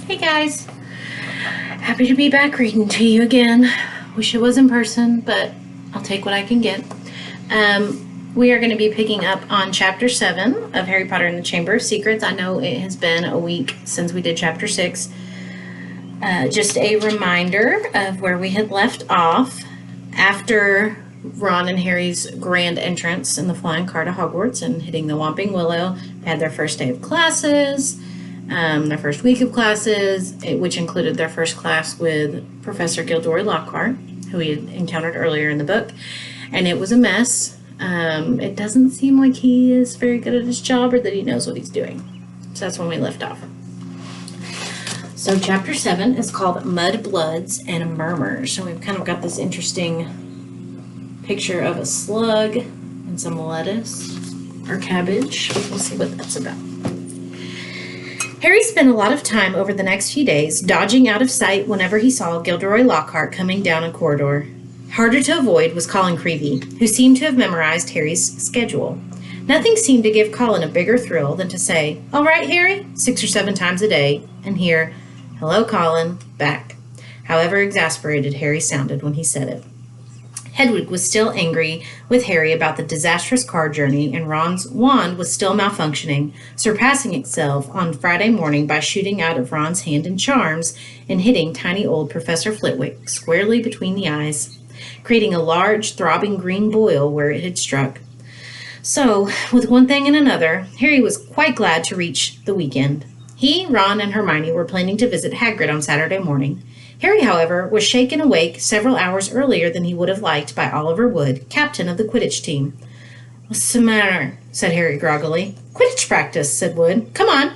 Hey guys, happy to be back reading to you again. Wish it was in person, but I'll take what I can get. We are going to be picking up on Chapter 7 of Harry Potter and the Chamber of Secrets. I know it has been a week since we did Chapter 6. Just a reminder of where we had left off after Ron and Harry's grand entrance in the flying car to Hogwarts and hitting the Whomping Willow. They had their first day of classes, their first week of classes, which included their first class with Professor Gilderoy Lockhart, who we had encountered earlier in the book, and it was a mess. It doesn't seem like he is very good at his job or that he knows what he's doing. So that's when we left off. So Chapter 7 is called Mud, Bloods, and Murmurs. So we've kind of got this interesting picture of a slug and some lettuce or cabbage. We'll see what that's about. Harry spent a lot of time over the next few days dodging out of sight whenever he saw Gilderoy Lockhart coming down a corridor. Harder to avoid was Colin Creevey, who seemed to have memorized Harry's schedule. Nothing seemed to give Colin a bigger thrill than to say, "All right, Harry," 6 or 7 times a day, and hear, "Hello, Colin," back. However exasperated Harry sounded when he said it. Hedwig was still angry with Harry about the disastrous car journey, and Ron's wand was still malfunctioning, surpassing itself on Friday morning by shooting out of Ron's hand in charms and hitting tiny old Professor Flitwick squarely between the eyes, creating a large, throbbing green boil where it had struck. So, with one thing and another, Harry was quite glad to reach the weekend. He, Ron, and Hermione were planning to visit Hagrid on Saturday morning. Harry, however, was shaken awake several hours earlier than he would have liked by Oliver Wood, captain of the Quidditch team. "What's the matter?" said Harry groggily. "Quidditch practice," said Wood. "Come on."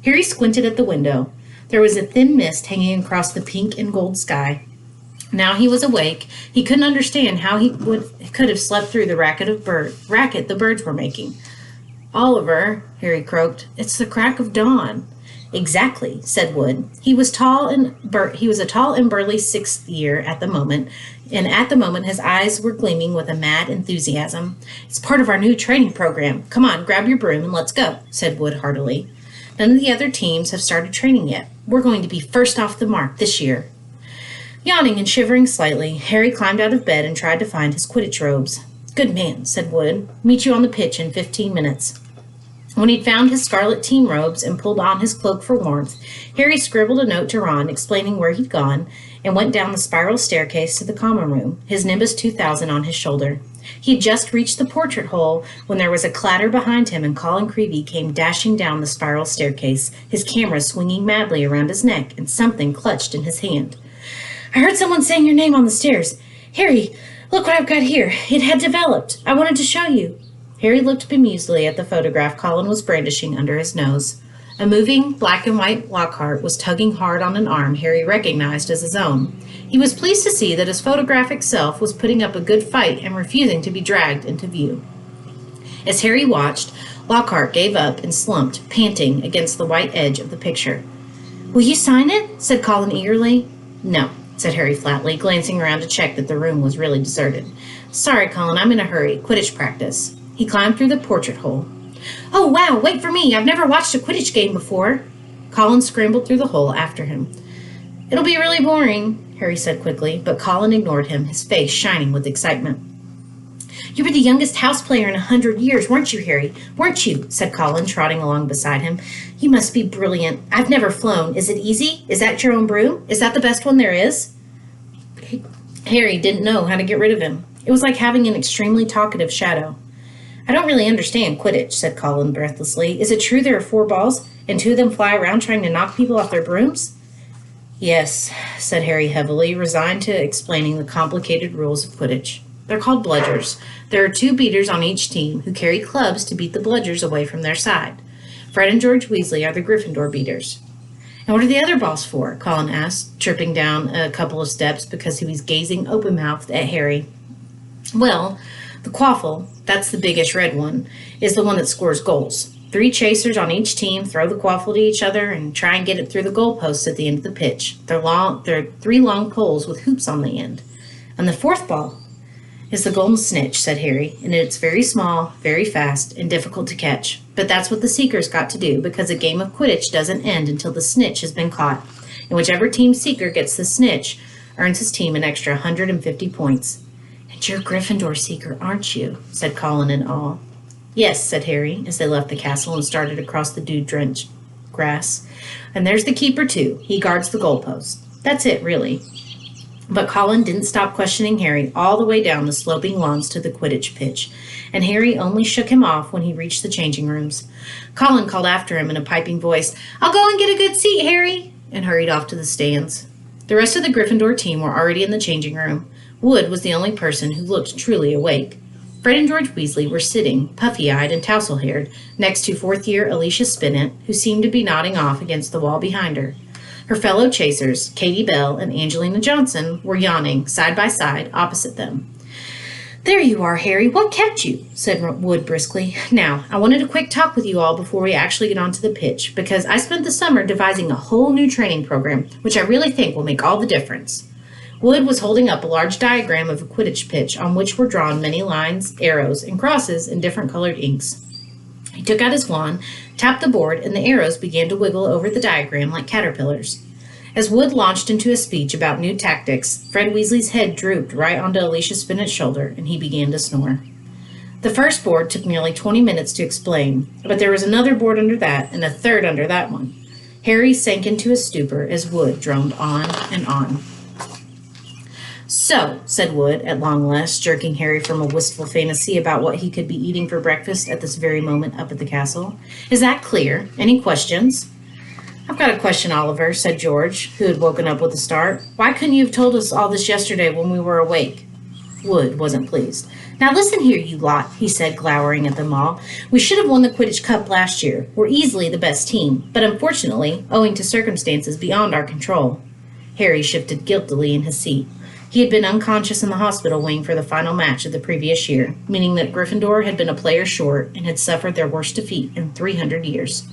Harry squinted at the window. There was a thin mist hanging across the pink and gold sky. Now he was awake. He couldn't understand how he could have slept through the racket the birds were making. "Oliver," Harry croaked, "it's the crack of dawn." "Exactly," said Wood. He was a tall and burly 6th year at the moment, and at the moment his eyes were gleaming with a mad enthusiasm. "It's part of our new training program. Come on, grab your broom and let's go," said Wood heartily. "None of the other teams have started training yet. We're going to be first off the mark this year." Yawning and shivering slightly, Harry climbed out of bed and tried to find his Quidditch robes. "Good man," said Wood. "Meet you on the pitch in 15 minutes. When he'd found his scarlet team robes and pulled on his cloak for warmth, Harry scribbled a note to Ron explaining where he'd gone and went down the spiral staircase to the common room, his Nimbus 2000 on his shoulder. He had just reached the portrait hole when there was a clatter behind him and Colin Creevey came dashing down the spiral staircase, his camera swinging madly around his neck and something clutched in his hand. "I heard someone saying your name on the stairs. Harry, look what I've got here. It had developed. I wanted to show you." Harry looked bemusedly at the photograph Colin was brandishing under his nose. A moving black and white Lockhart was tugging hard on an arm Harry recognized as his own. He was pleased to see that his photographic self was putting up a good fight and refusing to be dragged into view. As Harry watched, Lockhart gave up and slumped, panting, against the white edge of the picture. "Will you sign it?" said Colin eagerly. "No," said Harry flatly, glancing around to check that the room was really deserted. "Sorry, Colin, I'm in a hurry. Quidditch practice." He climbed through the portrait hole. "Oh, wow, wait for me. I've never watched a Quidditch game before." Colin scrambled through the hole after him. "It'll be really boring," Harry said quickly, but Colin ignored him, his face shining with excitement. "You were the youngest house player in 100 years, weren't you, Harry? Weren't you?" said Colin, trotting along beside him. "You must be brilliant. I've never flown. Is it easy? Is that your own broom? Is that the best one there is?" Harry didn't know how to get rid of him. It was like having an extremely talkative shadow. "I don't really understand Quidditch," said Colin breathlessly. "Is it true there are 4 balls, and 2 of them fly around trying to knock people off their brooms?" "Yes," said Harry heavily, resigned to explaining the complicated rules of Quidditch. "They're called bludgers. There are 2 beaters on each team who carry clubs to beat the bludgers away from their side. Fred and George Weasley are the Gryffindor beaters." "And what are the other balls for?" Colin asked, tripping down a couple of steps because he was gazing open-mouthed at Harry. "Well, the quaffle, that's the biggest red one, is the one that scores goals. 3 chasers on each team throw the quaffle to each other and try and get it through the goalposts at the end of the pitch. They're 3 long poles with hoops on the end. And the 4th ball is the golden snitch," said Harry, "and it's very small, very fast, and difficult to catch. But that's what the Seekers got to do, because a game of Quidditch doesn't end until the snitch has been caught. And whichever team Seeker gets the snitch earns his team an extra 150 points. "And you're Gryffindor Seeker, aren't you?" said Colin in awe. "Yes," said Harry, as they left the castle and started across the dew-drenched grass. "And there's the keeper, too. He guards the goalpost. That's it, really." But Colin didn't stop questioning Harry all the way down the sloping lawns to the Quidditch pitch, and Harry only shook him off when he reached the changing rooms. Colin called after him in a piping voice, "I'll go and get a good seat, Harry," and hurried off to the stands. The rest of the Gryffindor team were already in the changing room. Wood was the only person who looked truly awake. Fred and George Weasley were sitting, puffy-eyed and tousle-haired, next to fourth-year Alicia Spinnet, who seemed to be nodding off against the wall behind her. Her fellow chasers, Katie Bell and Angelina Johnson, were yawning, side by side, opposite them. "There you are, Harry. What kept you?" said Wood briskly. "Now, I wanted a quick talk with you all before we actually get onto the pitch, because I spent the summer devising a whole new training program, which I really think will make all the difference." Wood was holding up a large diagram of a Quidditch pitch on which were drawn many lines, arrows, and crosses in different colored inks. He took out his wand, tapped the board, and the arrows began to wiggle over the diagram like caterpillars. As Wood launched into a speech about new tactics, Fred Weasley's head drooped right onto Alicia Spinnet's shoulder, and he began to snore. The first board took nearly 20 minutes to explain, but there was another board under that, and a third under that one. Harry sank into a stupor as Wood droned on and on. "So," said Wood, at long last, jerking Harry from a wistful fantasy about what he could be eating for breakfast at this very moment up at the castle. "Is that clear? Any questions?" "I've got a question, Oliver," said George, who had woken up with a start. "Why couldn't you have told us all this yesterday when we were awake?" Wood wasn't pleased. "Now listen here, you lot," he said, glowering at them all. "We should have won the Quidditch Cup last year. We're easily the best team, but unfortunately, owing to circumstances beyond our control." Harry shifted guiltily in his seat. He had been unconscious in the hospital wing for the final match of the previous year, meaning that Gryffindor had been a player short and had suffered their worst defeat in 300 years.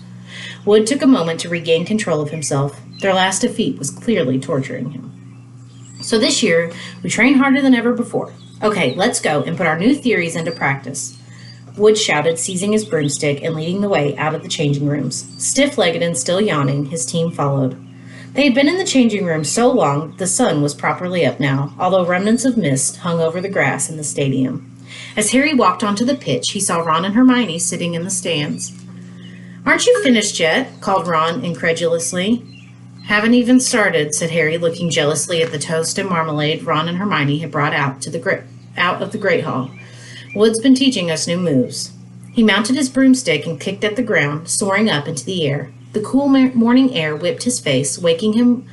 Wood took a moment to regain control of himself. Their last defeat was clearly torturing him. "So this year, we train harder than ever before. Okay, let's go and put our new theories into practice." Wood shouted, seizing his broomstick and leading the way out of the changing rooms. Stiff-legged and still yawning, his team followed. They had been in the changing room so long that the sun was properly up now, although remnants of mist hung over the grass in the stadium. As Harry walked onto the pitch, he saw Ron and Hermione sitting in the stands. "Aren't you finished yet?" called Ron incredulously. "Haven't even started," said Harry, looking jealously at the toast and marmalade Ron and Hermione had brought out of the Great Hall. "Wood's been teaching us new moves." He mounted his broomstick and kicked at the ground, soaring up into the air. The cool morning air whipped his face, waking him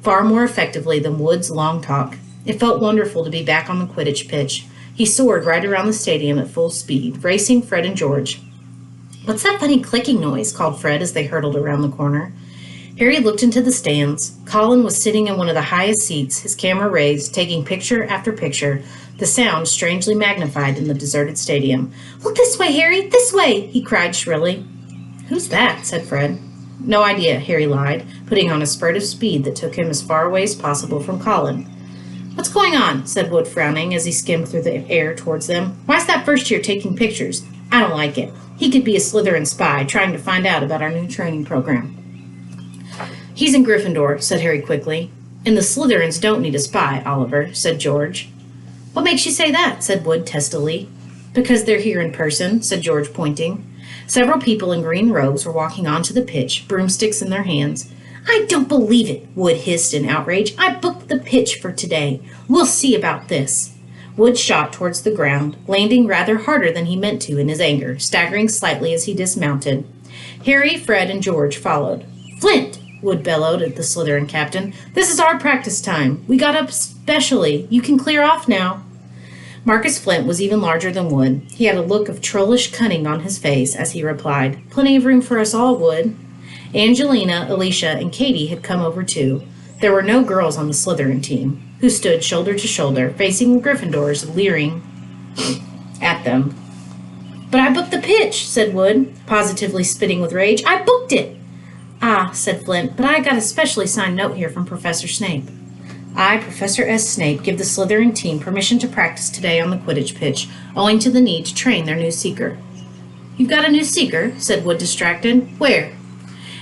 far more effectively than Wood's long talk. It felt wonderful to be back on the Quidditch pitch. He soared right around the stadium at full speed, racing Fred and George. "What's that funny clicking noise?" called Fred as they hurtled around the corner. Harry looked into the stands. Colin was sitting in one of the highest seats, his camera raised, taking picture after picture, the sound strangely magnified in the deserted stadium. "Look this way, Harry, this way!" he cried shrilly. "Who's that?" said Fred. "No idea," Harry lied, putting on a spurt of speed that took him as far away as possible from Colin. "What's going on?" said Wood, frowning as he skimmed through the air towards them. "Why's that first year taking pictures? I don't like it. He could be a Slytherin spy trying to find out about our new training program." "He's in Gryffindor," said Harry quickly. "And the Slytherins don't need a spy, Oliver," said George. "What makes you say that?" said Wood testily. "Because they're here in person," said George, pointing. Several people in green robes were walking onto the pitch, broomsticks in their hands. "I don't believe it," Wood hissed in outrage. "I booked the pitch for today. We'll see about this." Wood shot towards the ground, landing rather harder than he meant to in his anger, staggering slightly as he dismounted. Harry, Fred, and George followed. "Flint!" Wood bellowed at the Slytherin captain. "This is our practice time. We got up specially. You can clear off now." Marcus Flint was even larger than Wood. He had a look of trollish cunning on his face as he replied, "Plenty of room for us all, Wood." Angelina, Alicia, and Katie had come over too. There were no girls on the Slytherin team, who stood shoulder to shoulder, facing the Gryffindors, leering at them. "But I booked the pitch," said Wood, positively spitting with rage. "I booked it." "Ah," said Flint, "but I got a specially signed note here from Professor Snape." "I, Professor S. Snape, give the Slytherin team permission to practice today on the Quidditch pitch, owing to the need to train their new seeker." "You've got a new seeker," said Wood, distracted. "Where?"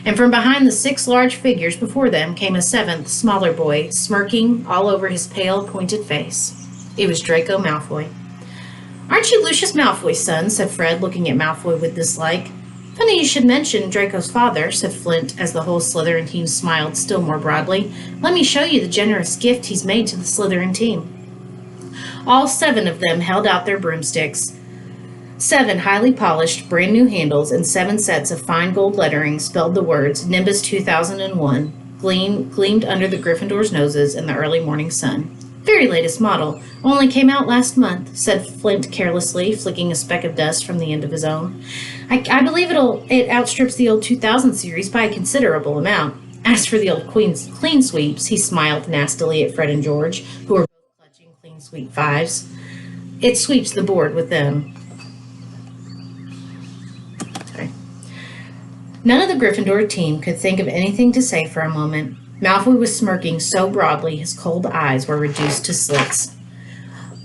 And from behind the 6 large figures before them came a 7th, smaller boy, smirking all over his pale, pointed face. It was Draco Malfoy. "Aren't you Lucius Malfoy's son?" said Fred, looking at Malfoy with dislike. "Funny you should mention Draco's father," said Flint, as the whole Slytherin team smiled still more broadly. "Let me show you the generous gift he's made to the Slytherin team." All 7 of them held out their broomsticks. 7 highly polished, brand new handles and 7 sets of fine gold lettering spelled the words Nimbus 2001, gleamed under the Gryffindors' noses in the early morning sun. "Very latest model. Only came out last month," said Flint carelessly, flicking a speck of dust from the end of his own. I believe it outstrips the old 2000 series by a considerable amount. As for the old clean sweeps," he smiled nastily at Fred and George, who were both clutching clean sweep 5s. "It sweeps the board with them." None of the Gryffindor team could think of anything to say for a moment. Malfoy was smirking so broadly his cold eyes were reduced to slits.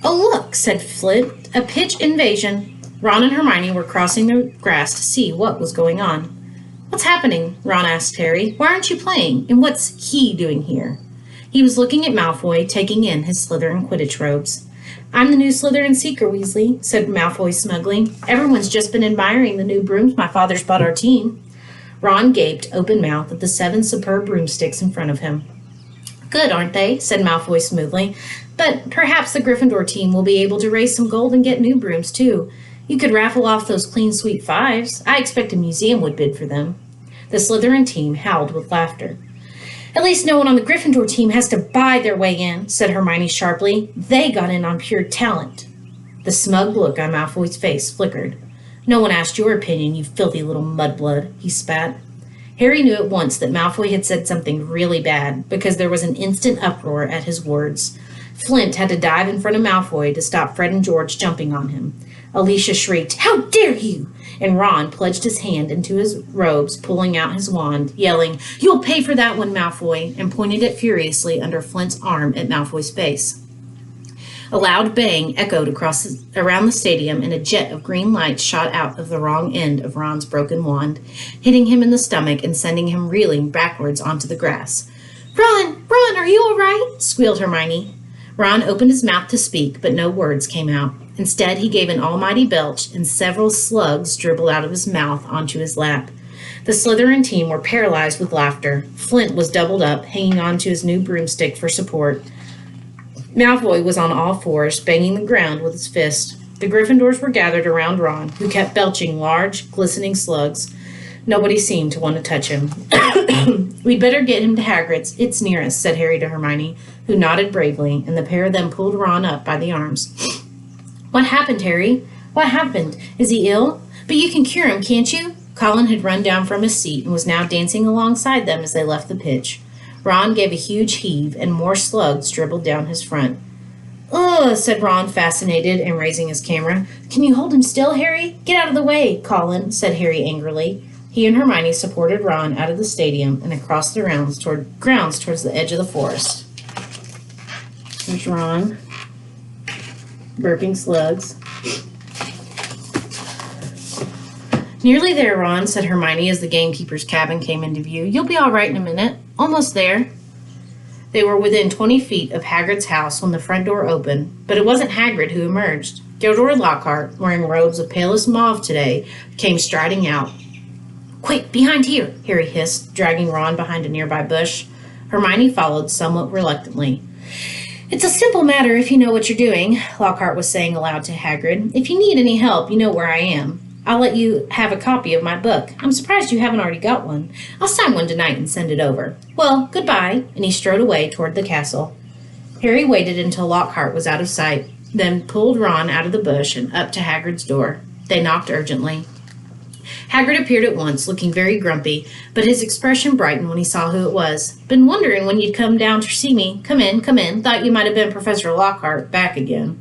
"Oh, look," said Flint, "a pitch invasion." Ron and Hermione were crossing the grass to see what was going on. "What's happening?" Ron asked Harry. "Why aren't you playing? And what's he doing here?" He was looking at Malfoy, taking in his Slytherin Quidditch robes. "I'm the new Slytherin Seeker, Weasley," said Malfoy smugly. "Everyone's just been admiring the new brooms my father's bought our team." Ron gaped, open-mouthed, at the 7 superb broomsticks in front of him. "Good, aren't they?" said Malfoy smoothly. "But perhaps the Gryffindor team will be able to raise some gold and get new brooms, too. You could raffle off those clean sweep 5s. I expect a museum would bid for them." The Slytherin team howled with laughter. "At least no one on the Gryffindor team has to buy their way in," said Hermione sharply. "They got in on pure talent." The smug look on Malfoy's face flickered. "No one asked your opinion, you filthy little mudblood," he spat. Harry knew at once that Malfoy had said something really bad, because there was an instant uproar at his words. Flint had to dive in front of Malfoy to stop Fred and George jumping on him. Alicia shrieked, "How dare you!" And Ron plunged his hand into his robes, pulling out his wand, yelling, "You'll pay for that one, Malfoy," and pointed it furiously under Flint's arm at Malfoy's face. A loud bang echoed around the stadium, and a jet of green light shot out of the wrong end of Ron's broken wand, hitting him in the stomach and sending him reeling backwards onto the grass. "Ron! Ron, are you all right?" squealed Hermione. Ron opened his mouth to speak, but no words came out. Instead, he gave an almighty belch, and several slugs dribbled out of his mouth onto his lap. The Slytherin team were paralyzed with laughter. Flint was doubled up, hanging onto his new broomstick for support. Malfoy was on all fours, banging the ground with his fist. The Gryffindors were gathered around Ron, who kept belching large, glistening slugs. Nobody seemed to want to touch him. "We'd better get him to Hagrid's. It's nearest," said Harry to Hermione, who nodded bravely, and the pair of them pulled Ron up by the arms. "What happened, Harry? What happened? Is he ill? But you can cure him, can't you?" Colin had run down from his seat and was now dancing alongside them as they left the pitch. Ron gave a huge heave, and more slugs dribbled down his front. "Ugh," said Ron, fascinated and raising his camera. "Can you hold him still, Harry? Get out of the way, Colin," said Harry angrily. He and Hermione supported Ron out of the stadium and across the grounds towards the edge of the forest. There's Ron, burping slugs. "Nearly there, Ron," said Hermione as the gamekeeper's cabin came into view. "You'll be all right in a minute. Almost there." They were within 20 feet of Hagrid's house when the front door opened, but it wasn't Hagrid who emerged. Gilderoy Lockhart, wearing robes of palest mauve today, came striding out. "Quick, behind here," Harry hissed, dragging Ron behind a nearby bush. Hermione followed somewhat reluctantly. "It's a simple matter if you know what you're doing," Lockhart was saying aloud to Hagrid. "If you need any help, you know where I am. I'll let you have a copy of my book. I'm surprised you haven't already got one. I'll sign one tonight and send it over. Well, goodbye," and he strode away toward the castle. Harry waited until Lockhart was out of sight, then pulled Ron out of the bush and up to Hagrid's door. They knocked urgently. Hagrid appeared at once, looking very grumpy, but his expression brightened when he saw who it was. "Been wondering when you'd come down to see me. Come in, come in. Thought you might have been Professor Lockhart. Back again."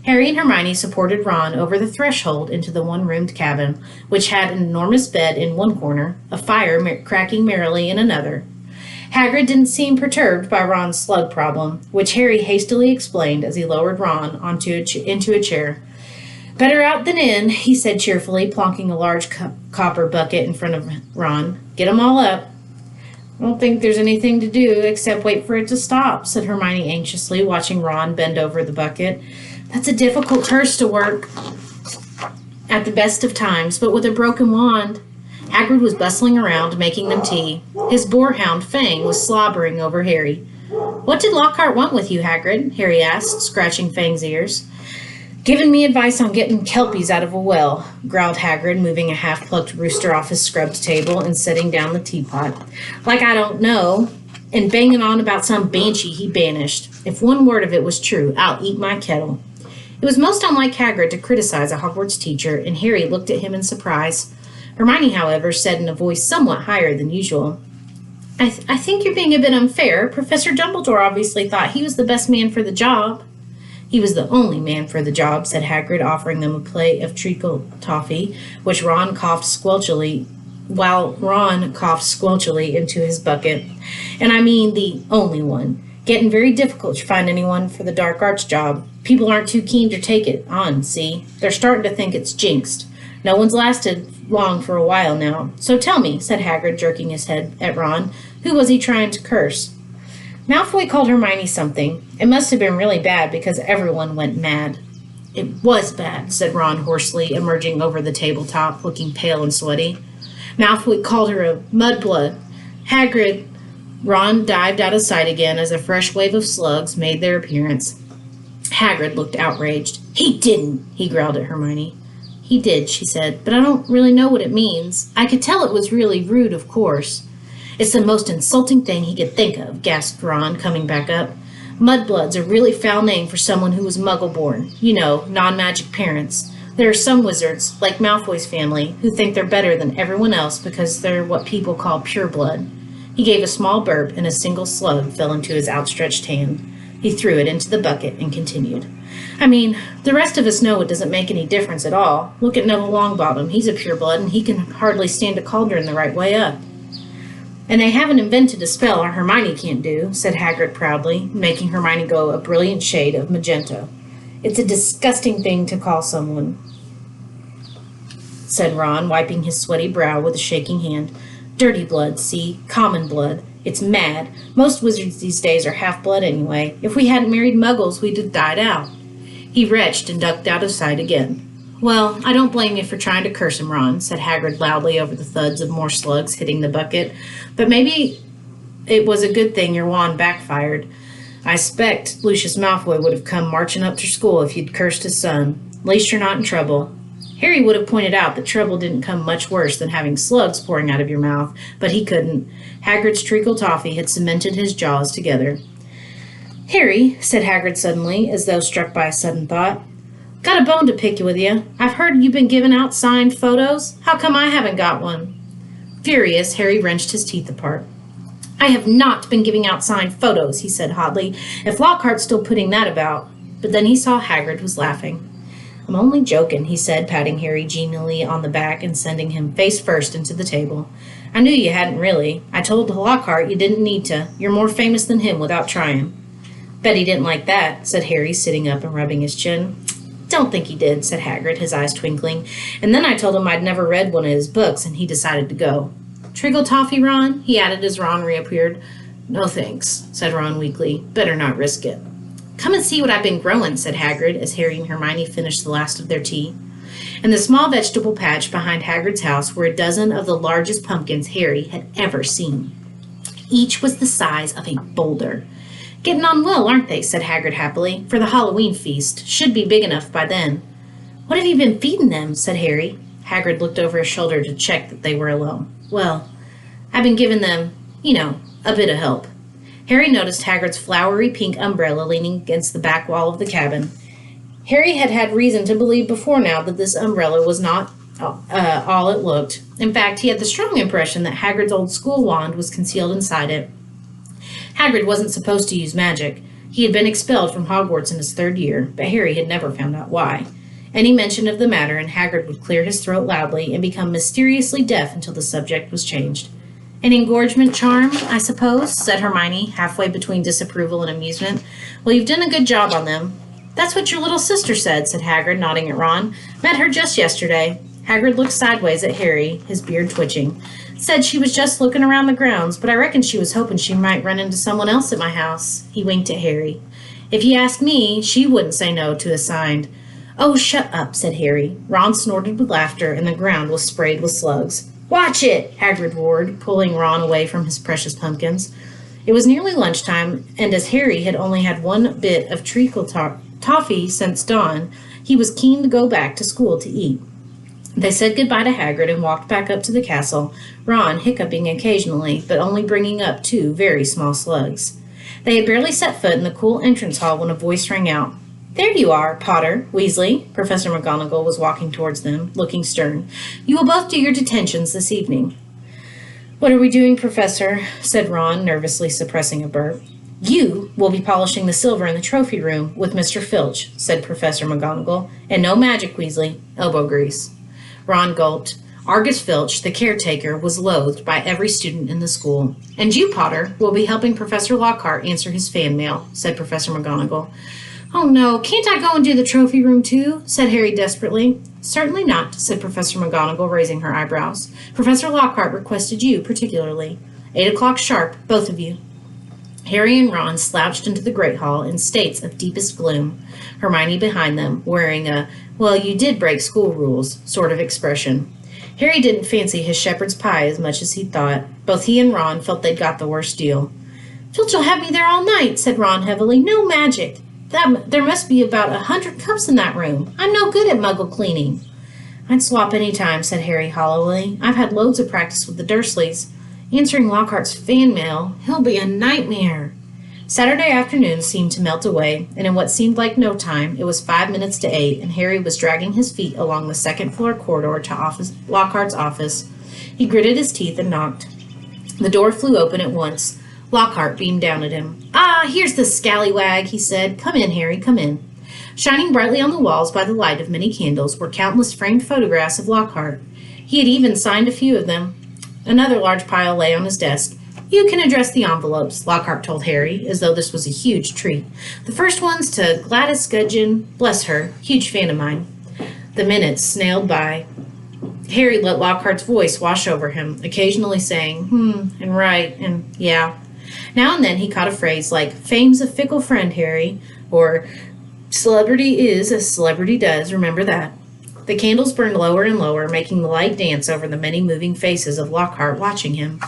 Harry and Hermione supported Ron over the threshold into the one-roomed cabin, which had an enormous bed in one corner, a fire cracking merrily in another. Hagrid didn't seem perturbed by Ron's slug problem, which Harry hastily explained as he lowered Ron into a chair. Better out than in, he said cheerfully, plonking a large copper bucket in front of Ron. Get 'em all up. I don't think there's anything to do except wait for it to stop, said Hermione anxiously, watching Ron bend over the bucket. That's a difficult curse to work at the best of times, but with a broken wand. Hagrid was bustling around, making them tea. His boarhound, Fang, was slobbering over Harry. What did Lockhart want with you, Hagrid? Harry asked, scratching Fang's ears. Giving me advice on getting kelpies out of a well, growled Hagrid, moving a half-plucked rooster off his scrubbed table and setting down the teapot. Like I don't know, and banging on about some banshee he banished. If one word of it was true, I'll eat my kettle. It was most unlike Hagrid to criticize a Hogwarts teacher, and Harry looked at him in surprise. Hermione, however, said in a voice somewhat higher than usual, I think you're being a bit unfair. Professor Dumbledore obviously thought he was the best man for the job. He was the only man for the job, said Hagrid, offering them a plate of treacle toffee, which Ron coughed squelchily into his bucket. And I mean the only one. Getting very difficult to find anyone for the dark arts job. People aren't too keen to take it on, see? They're starting to think it's jinxed. No one's lasted long for a while now. So tell me, said Hagrid, jerking his head at Ron, who was he trying to curse? Malfoy called Hermione something. It must have been really bad because everyone went mad. It was bad, said Ron hoarsely, emerging over the tabletop, looking pale and sweaty. Malfoy called her a mudblood. Hagrid. Ron dived out of sight again as a fresh wave of slugs made their appearance. Hagrid looked outraged. He didn't, he growled at Hermione. He did, she said, but I don't really know what it means. I could tell it was really rude, of course. It's the most insulting thing he could think of, gasped Ron, coming back up. Mudblood's a really foul name for someone who was muggle-born. You know, non-magic parents. There are some wizards, like Malfoy's family, who think they're better than everyone else because they're what people call pure blood. He gave a small burp and a single slug fell into his outstretched hand. He threw it into the bucket and continued. I mean, the rest of us know it doesn't make any difference at all. Look at Neville Longbottom. He's a pure blood and he can hardly stand a cauldron the right way up. And they haven't invented a spell our Hermione can't do, said Hagrid proudly, making Hermione go a brilliant shade of magenta. It's a disgusting thing to call someone, said Ron, wiping his sweaty brow with a shaking hand. Dirty blood, see? Common blood. It's mad. Most wizards these days are half-blood anyway. If we hadn't married muggles, we'd have died out. He retched and ducked out of sight again. Well, I don't blame you for trying to curse him, Ron, said Hagrid loudly over the thuds of more slugs hitting the bucket. But maybe it was a good thing your wand backfired. I expect Lucius Malfoy would have come marching up to school if you'd cursed his son. At least you're not in trouble. Harry would have pointed out that trouble didn't come much worse than having slugs pouring out of your mouth, but he couldn't. Hagrid's treacle toffee had cemented his jaws together. Harry, said Hagrid suddenly, as though struck by a sudden thought, got a bone to pick with you. I've heard you've been giving out signed photos. How come I haven't got one? Furious, Harry wrenched his teeth apart. I have not been giving out signed photos, he said hotly, if Lockhart's still putting that about. But then he saw Hagrid was laughing. I'm only joking, he said, patting Harry genially on the back and sending him face first into the table. I knew you hadn't really. I told Lockhart you didn't need to. You're more famous than him without trying. Bet he didn't like that, said Harry, sitting up and rubbing his chin. Don't think he did, said Hagrid, his eyes twinkling. And then I told him I'd never read one of his books, and he decided to go. Treacle toffee, Ron? He added as Ron reappeared. No thanks, said Ron weakly. Better not risk it. Come and see what I've been growing, said Hagrid, as Harry and Hermione finished the last of their tea. In the small vegetable patch behind Hagrid's house were a dozen of the largest pumpkins Harry had ever seen. Each was the size of a boulder. Getting on well, aren't they? Said Hagrid happily. For the Halloween feast. Should be big enough by then. What have you been feeding them? Said Harry. Hagrid looked over his shoulder to check that they were alone. Well, I've been giving them, a bit of help. Harry noticed Hagrid's flowery pink umbrella leaning against the back wall of the cabin. Harry had had reason to believe before now that this umbrella was not all it looked. In fact, he had the strong impression that Hagrid's old school wand was concealed inside it. Hagrid wasn't supposed to use magic. He had been expelled from Hogwarts in his 3rd year, but Harry had never found out why. Any mention of the matter, and Hagrid would clear his throat loudly and become mysteriously deaf until the subject was changed. An engorgement charm, I suppose, said Hermione, halfway between disapproval and amusement. Well, you've done a good job on them. That's what your little sister said, said Hagrid, nodding at Ron. Met her just yesterday. Hagrid looked sideways at Harry, his beard twitching. Said she was just looking around the grounds, but I reckon she was hoping she might run into someone else at my house. He winked at Harry. If you ask me, she wouldn't say no to a sign. Oh, shut up, said Harry. Ron snorted with laughter, and the ground was sprayed with slugs. Watch it, Hagrid roared, pulling Ron away from his precious pumpkins. It was nearly lunchtime, and as Harry had only had one bit of treacle toffee since dawn, he was keen to go back to school to eat. They said goodbye to Hagrid and walked back up to the castle, Ron hiccuping occasionally, but only bringing up 2 very small slugs. They had barely set foot in the cool entrance hall when a voice rang out. There you are, Potter, Weasley. Professor McGonagall was walking towards them, looking stern. You will both do your detentions this evening. What are we doing, Professor? Said Ron, nervously suppressing a burp. You will be polishing the silver in the trophy room with Mr. Filch, said Professor McGonagall, and no magic, Weasley. Elbow grease. Ron gulped. Argus Filch, the caretaker, was loathed by every student in the school. And you, Potter, will be helping Professor Lockhart answer his fan mail, said Professor McGonagall. Oh, no, can't I go and do the trophy room, too? Said Harry desperately. Certainly not, said Professor McGonagall, raising her eyebrows. Professor Lockhart requested you particularly. 8 o'clock sharp, both of you. Harry and Ron slouched into the Great Hall in states of deepest gloom, Hermione behind them, wearing a, well, you did break school rules sort of expression. Harry didn't fancy his shepherd's pie as much as he'd thought. Both he and Ron felt they'd got the worst deal. Filch'll have me there all night, said Ron heavily. No magic. There must be about 100 cups in that room. I'm no good at muggle cleaning. I'd swap any time, said Harry hollowly. I've had loads of practice with the Dursleys. Answering Lockhart's fan mail, he'll be a nightmare. Saturday afternoon seemed to melt away, and in what seemed like no time, it was 5 minutes to 8, and Harry was dragging his feet along the second-floor corridor to Lockhart's office. He gritted his teeth and knocked. The door flew open at once. Lockhart beamed down at him. Ah, here's the scallywag, he said. Come in, Harry, come in. Shining brightly on the walls by the light of many candles were countless framed photographs of Lockhart. He had even signed a few of them. Another large pile lay on his desk. You can address the envelopes, Lockhart told Harry, as though this was a huge treat. The first one's to Gladys Gudgeon, bless her, huge fan of mine. The minutes snailed by. Harry let Lockhart's voice wash over him, occasionally saying, and right, and yeah. Now and then he caught a phrase like, fame's a fickle friend, Harry, or celebrity is as celebrity does, remember that. The candles burned lower and lower, making the light dance over the many moving faces of Lockhart watching him.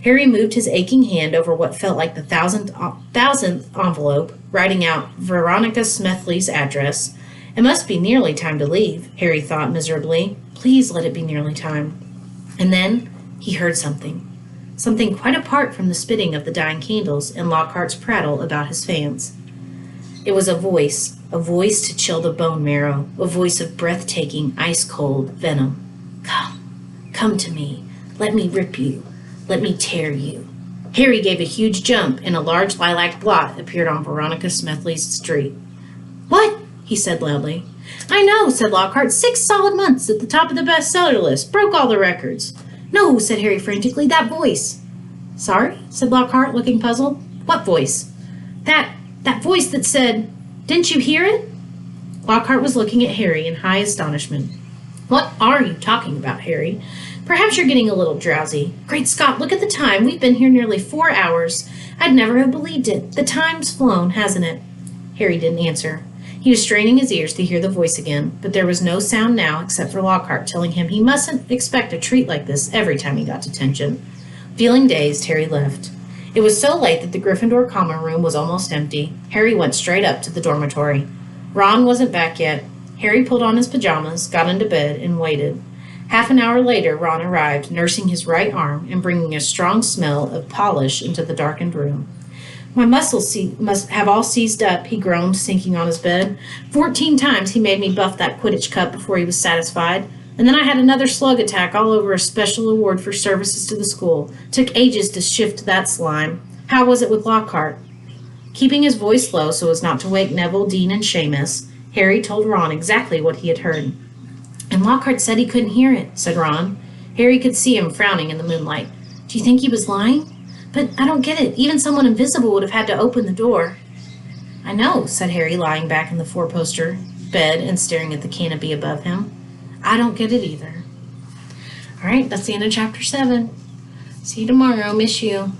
Harry moved his aching hand over what felt like the thousandth envelope, writing out Veronica Smethly's address. It must be nearly time to leave, Harry thought miserably. Please let it be nearly time. And then he heard something. Something quite apart from the spitting of the dying candles and Lockhart's prattle about his fans. It was a voice to chill the bone marrow, a voice of breathtaking, ice-cold venom. Come to me. Let me rip you. Let me tear you. Harry gave a huge jump, and a large lilac blot appeared on Veronica Smethly's street. What? He said loudly. I know, said Lockhart. 6 solid months at the top of the bestseller list. Broke all the records. No, said Harry frantically. That voice. Sorry, said Lockhart, looking puzzled. What voice? That voice that said, didn't you hear it? Lockhart was looking at Harry in high astonishment. What are you talking about, Harry? Perhaps you're getting a little drowsy. Great Scott, look at the time. We've been here nearly 4 hours. I'd never have believed it. The time's flown, hasn't it? Harry didn't answer. He was straining his ears to hear the voice again, but there was no sound now except for Lockhart telling him he mustn't expect a treat like this every time he got detention. Feeling dazed, Harry left. It was so late that the Gryffindor common room was almost empty. Harry went straight up to the dormitory. Ron wasn't back yet. Harry pulled on his pajamas, got into bed, and waited. Half an hour later, Ron arrived, nursing his right arm and bringing a strong smell of polish into the darkened room. My muscles must have all seized up, he groaned, sinking on his bed. 14 times he made me buff that Quidditch cup before he was satisfied. And then I had another slug attack all over a special award for services to the school. Took ages to shift that slime. How was it with Lockhart? Keeping his voice low so as not to wake Neville, Dean, and Seamus, Harry told Ron exactly what he had heard. And Lockhart said he couldn't hear it, said Ron. Harry could see him frowning in the moonlight. Do you think he was lying? But I don't get it. Even someone invisible would have had to open the door. I know, said Harry, lying back in the four-poster bed and staring at the canopy above him. I don't get it either. All right, that's the end of chapter 7. See you tomorrow. Miss you.